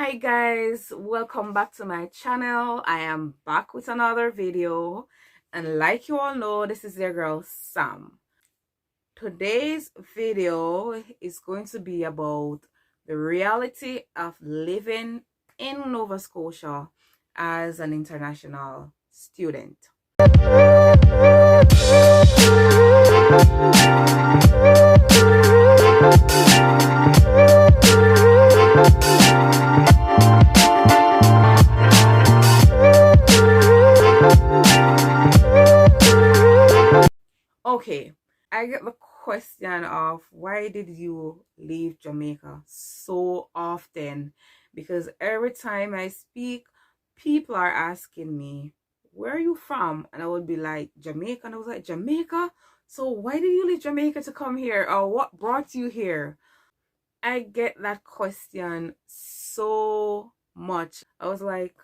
Hi guys, welcome back to my channel. I am back with another video, and like you all know, this is your girl Sam. Today's video is going to be about the reality of living in Nova Scotia as an international student. Okay, I get the question of why did you leave Jamaica so often? Because every time I speak, people are asking me, where are you from? And I would be like, Jamaica. And I was like, Jamaica? So why did you leave Jamaica to come here? Or what brought you here? I get that question so much. I was like,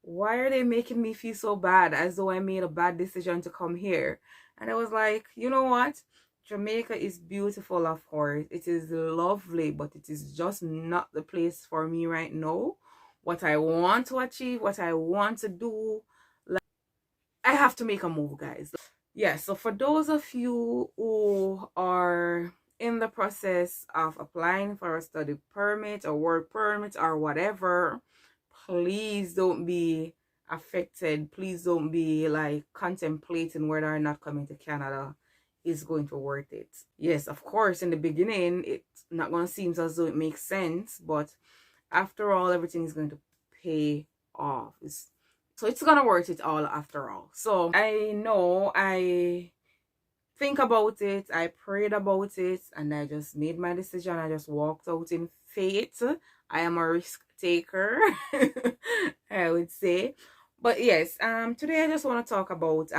why are they making me feel so bad as though I made a bad decision to come here? And I was like, you know what? Jamaica is beautiful, of course. It is lovely, but it is just not the place for me right now. What I want to achieve, what I want to do, like, I have to make a move, guys. Yeah, so for those of you who are in the process of applying for a study permit or work permit or whatever, please don't be affected. Please don't be like contemplating whether or not coming to Canada is going to worth it. Yes, of course, in the beginning, it's not going to seem as though it makes sense, but after all, everything is going to pay off. So it's gonna worth it all after all. So I know I think about it, I prayed about it, and I just made my decision. I just walked out in faith. I am a risk taker, I would say. But yes, today I just want to talk about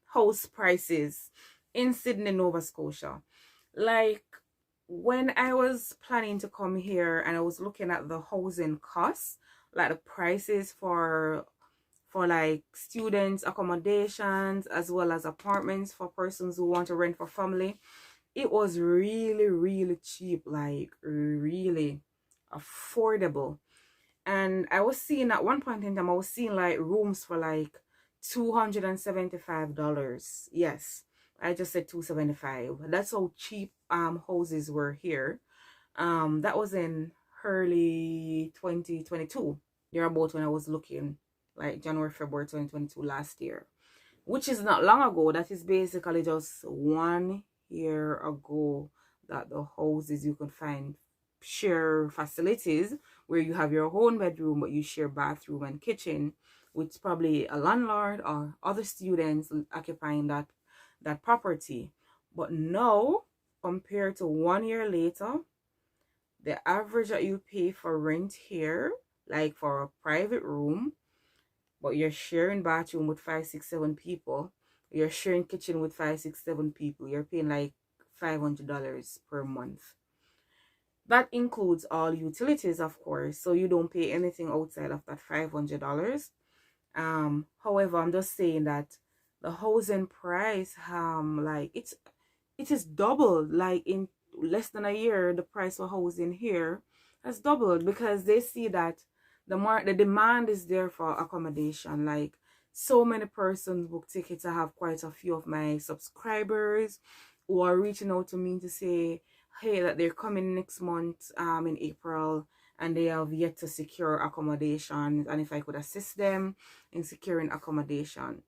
house prices in Sydney, Nova Scotia. Like, when I was planning to come here and I was looking at the housing costs, like the prices for like students accommodations as well as apartments for persons who want to rent for family, it was really cheap, like really affordable. And I was seeing at one point in time, I was seeing like rooms for like $275. Yes, I just said 275. That's how cheap houses were here. That was in early 2022, near about when I was looking, like January, February 2022 last year, which is not long ago. That is basically just 1 year ago that the houses you could find share facilities where you have your own bedroom but you share bathroom and kitchen with probably a landlord or other students occupying that property. But now, compared to 1 year later, the average that you pay for rent here, like for a private room, but you're sharing bathroom with 5, 6, 7 people, you're sharing kitchen with 5, 6, 7 people, you're paying like $500 per month. That includes all utilities, of course, so you don't pay anything outside of that $500. However, I'm just saying that the housing price, like it is doubled. Like in less than a year, the price for housing here has doubled because they see that the demand is there for accommodation. Like, so many persons book tickets. I have quite a few of my subscribers who are reaching out to me to say, hey, that they're coming next month in April, and they have yet to secure accommodation, and if I could assist them in securing accommodation.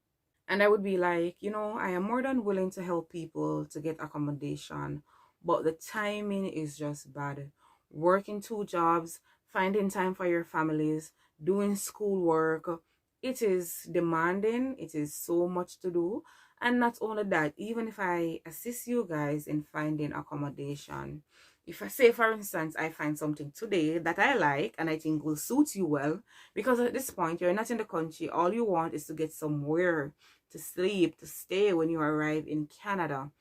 And I would be like, I am more than willing to help people to get accommodation, but the timing is just bad. Working 2 jobs, finding time for your families, doing schoolwork, it is demanding. It is so much to do. And not only that, even if I assist you guys in finding accommodation, if I say, for instance, I find something today that I like and I think will suit you well, because at this point, you're not in the country, all you want is to get somewhere to sleep, to stay when you arrive in Canada.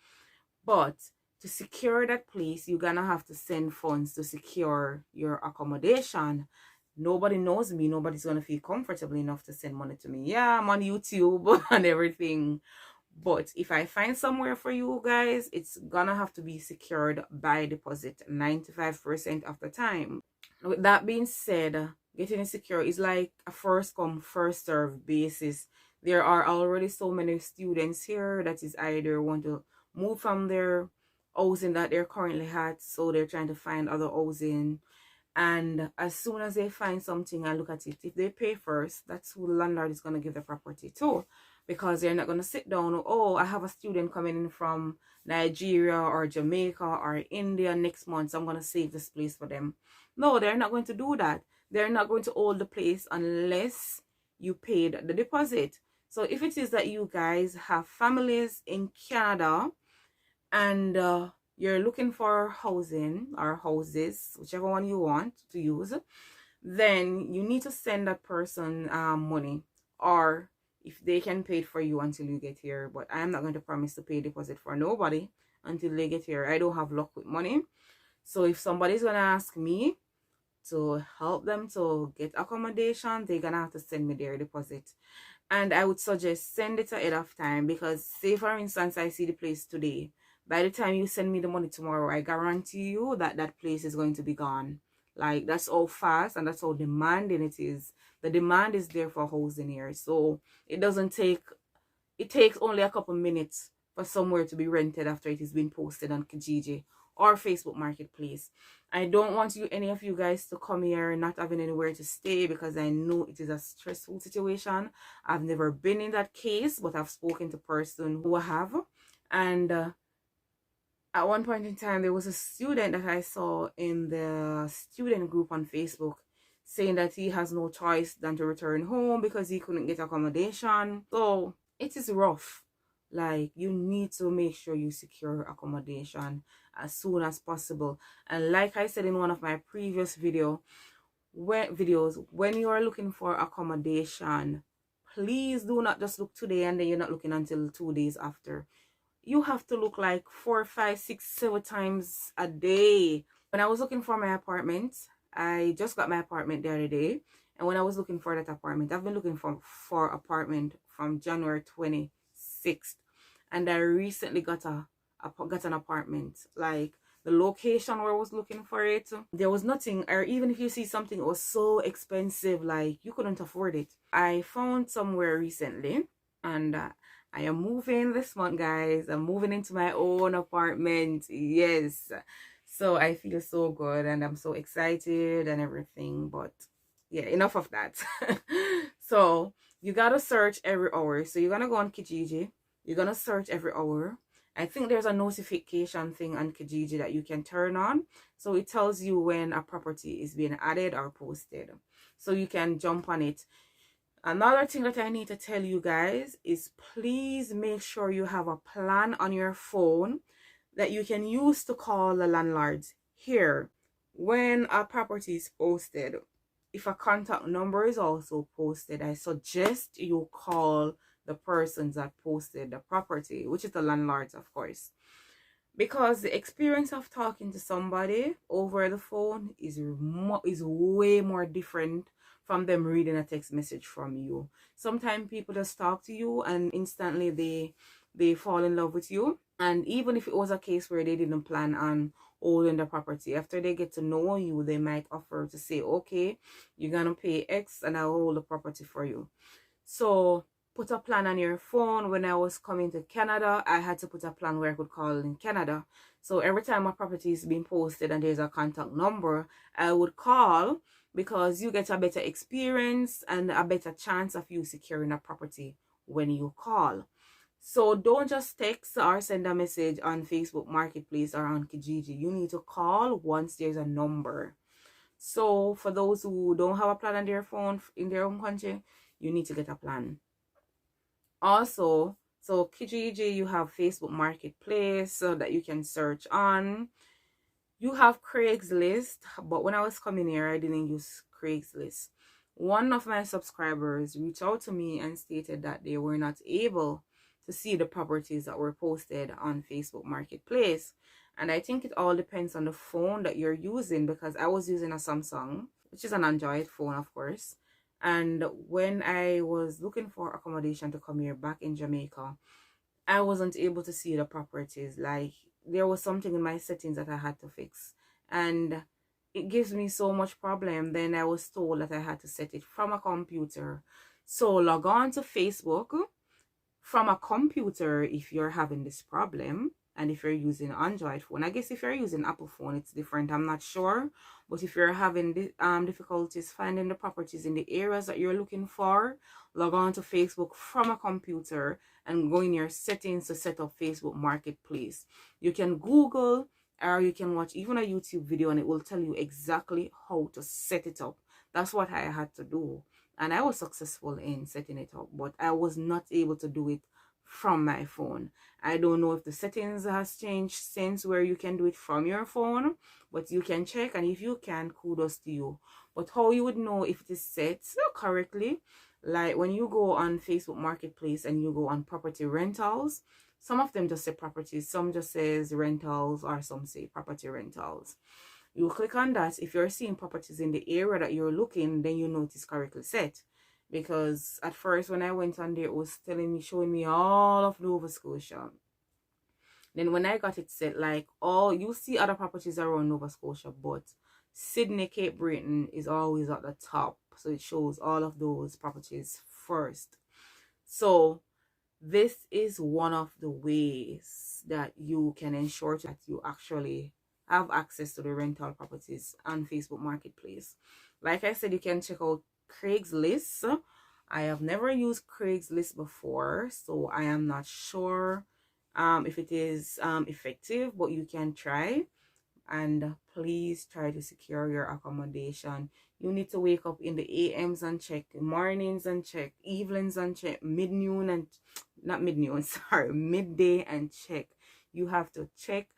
But to secure that place, you're gonna have to send funds to secure your accommodation. Nobody knows me. Nobody's gonna feel comfortable enough to send money to me. Yeah, I'm on YouTube and everything. But if I find somewhere for you guys, it's gonna have to be secured by deposit 95% of the time. With that being said, getting insecure is like a first come, first serve basis. There are already so many students here that is either want to move from their housing that they're currently at, so they're trying to find other housing. And as soon as they find something and look at it, if they pay first, that's who the landlord is going to give the property to, because they're not going to sit down, oh, I have a student coming in from Nigeria or Jamaica or India next month, so I'm going to save this place for them. No, they're not going to do that. They're not going to hold the place unless you paid the deposit. So if it is that you guys have families in Canada and you're looking for housing or houses, whichever one you want to use, then you need to send that person money, or if they can pay it for you until you get here. But I'm not going to promise to pay deposit for nobody until they get here. I don't have luck with money. So if somebody's going to ask me to help them to get accommodation, they're going to have to send me their deposit. And I would suggest send it ahead of time, because say for instance I see the place today, by the time you send me the money tomorrow, I guarantee you that that place is going to be gone. Like, that's how fast and that's how demanding it is. The demand is there for housing here. So it takes only a couple minutes for somewhere to be rented after it has been posted on Kijiji or Facebook Marketplace. I don't want any of you guys to come here not having anywhere to stay, because I know it is a stressful situation. I've never been in that case, but I've spoken to person who have. And at one point in time, there was a student that I saw in the student group on Facebook saying that he has no choice than to return home because he couldn't get accommodation. So it is rough. Like, you need to make sure you secure accommodation as soon as possible. And like I said in one of my previous videos, when you are looking for accommodation, please do not just look today and then you're not looking until 2 days after. You have to look like 4, 5, 6, 7 times a day. When I was looking for my apartment, I just got my apartment the other day. And when I was looking for that apartment, I've been looking for apartment from January 26th. And I recently got an apartment. Like, the location where I was looking for it, there was nothing, or even if you see something, it was so expensive, like you couldn't afford it. I found somewhere recently, and I am moving this month, guys. I'm moving into my own apartment. Yes. So I feel so good and I'm so excited and everything. But yeah, enough of that. So you gotta search every hour. So you're gonna go on Kijiji. You're gonna search every hour. I think there's a notification thing on Kijiji that you can turn on. So it tells you when a property is being added or posted. So you can jump on it. Another thing that I need to tell you guys is, please make sure you have a plan on your phone that you can use to call the landlords here when a property is posted. If a contact number is also posted, I suggest you call the persons that posted the property, which is the landlords, of course. Because the experience of talking to somebody over the phone is way more different from them reading a text message from you. Sometimes people just talk to you and instantly they fall in love with you. And even if it was a case where they didn't plan on holding the property, after they get to know you, they might offer to say, okay, you're gonna pay X and I'll hold the property for you. So put a plan on your phone. When I was coming to Canada, I had to put a plan where I could call in Canada. So every time a property is being posted and there's a contact number, I would call, because you get a better experience and a better chance of you securing a property when you call. So don't just text or send a message on Facebook Marketplace or on Kijiji. You need to call once there's a number. So for those who don't have a plan on their phone in their own country, you need to get a plan. Also, so Kijiji, you have Facebook Marketplace so that you can search on. You have Craigslist, but when I was coming here, I didn't use Craigslist. One of my subscribers reached out to me and stated that they were not able to see the properties that were posted on Facebook Marketplace. And I think it all depends on the phone that you're using, because I was using a Samsung, which is an Android phone, of course. And when I was looking for accommodation to come here back in Jamaica, I wasn't able to see the properties. Like, there was something in my settings that I had to fix. And it gives me so much problem. Then I was told that I had to set it from a computer. So log on to Facebook from a computer if you're having this problem, and if you're using Android phone. I guess if you're using Apple phone, it's different, I'm not sure. But if you're having difficulties finding the properties in the areas that you're looking for, log on to Facebook from a computer and go in your settings to set up Facebook Marketplace. You can Google, or you can watch even a YouTube video, and it will tell you exactly how to set it up. That's what I had to do, and I was successful in setting it up, but I was not able to do it from my phone. I don't know if the settings has changed since, where you can do it from your phone, but you can check, and if you can, kudos to you. But how you would know if it is set correctly, like when you go on Facebook Marketplace and you go on property rentals, some of them just say properties, some just says rentals, or some say property rentals. You click on that. If you're seeing properties in the area that you're looking, then you know it is correctly set. Because at first when I went on there, it was showing me all of Nova Scotia. Then when I got it set, like you see other properties around Nova Scotia, but Sydney, Cape Breton is always at the top. So it shows all of those properties first. So this is one of the ways that you can ensure that you actually have access to the rental properties on Facebook Marketplace. Like I said, you can check out Craigslist. I have never used Craigslist before, so I am not sure if it is effective, but you can try. And please try to secure your accommodation. You need to wake up in the AMs and check, mornings and check, evenings and check, midnoon and not midnoon, sorry, midday and check. You have to check.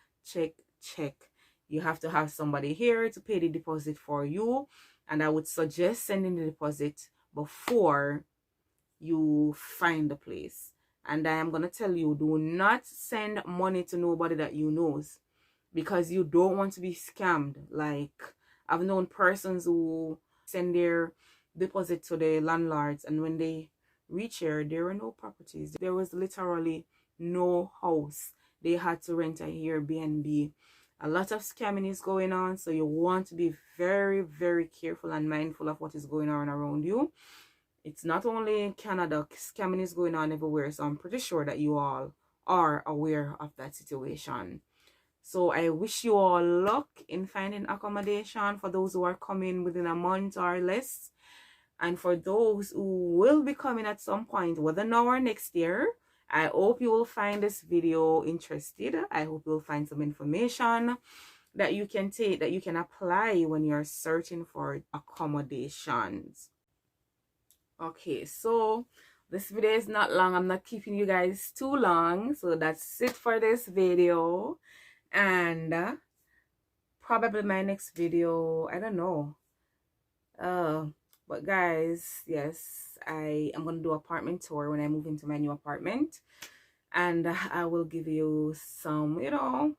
You have to have somebody here to pay the deposit for you, and I would suggest sending the deposit before you find the place. And I am gonna tell you, do not send money to nobody that you knows, because you don't want to be scammed. Like, I've known persons who send their deposit to the landlords, and when they reach here, there were no properties. There was literally no house. They had to rent a Airbnb. A lot of scamming is going on, so you want to be very, very careful and mindful of what is going on around you. It's not only in Canada, scamming is going on everywhere, so I'm pretty sure that you all are aware of that situation. So I wish you all luck in finding accommodation for those who are coming within a month or less. And for those who will be coming at some point, whether now or next year, I hope you will find this video interested. I hope you'll find some information that you can take, that you can apply when you're searching for accommodations. Okay, so this video is not long. I'm not keeping you guys too long. So that's it for this video. And probably my next video, I don't know. But guys, yes, I am going to do apartment tour when I move into my new apartment. And I will give you some,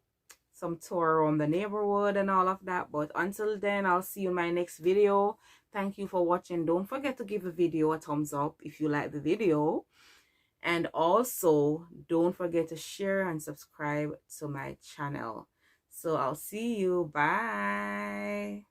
some tour around the neighborhood and all of that. But until then, I'll see you in my next video. Thank you for watching. Don't forget to give the video a thumbs up if you like the video. And also, don't forget to share and subscribe to my channel. So I'll see you. Bye.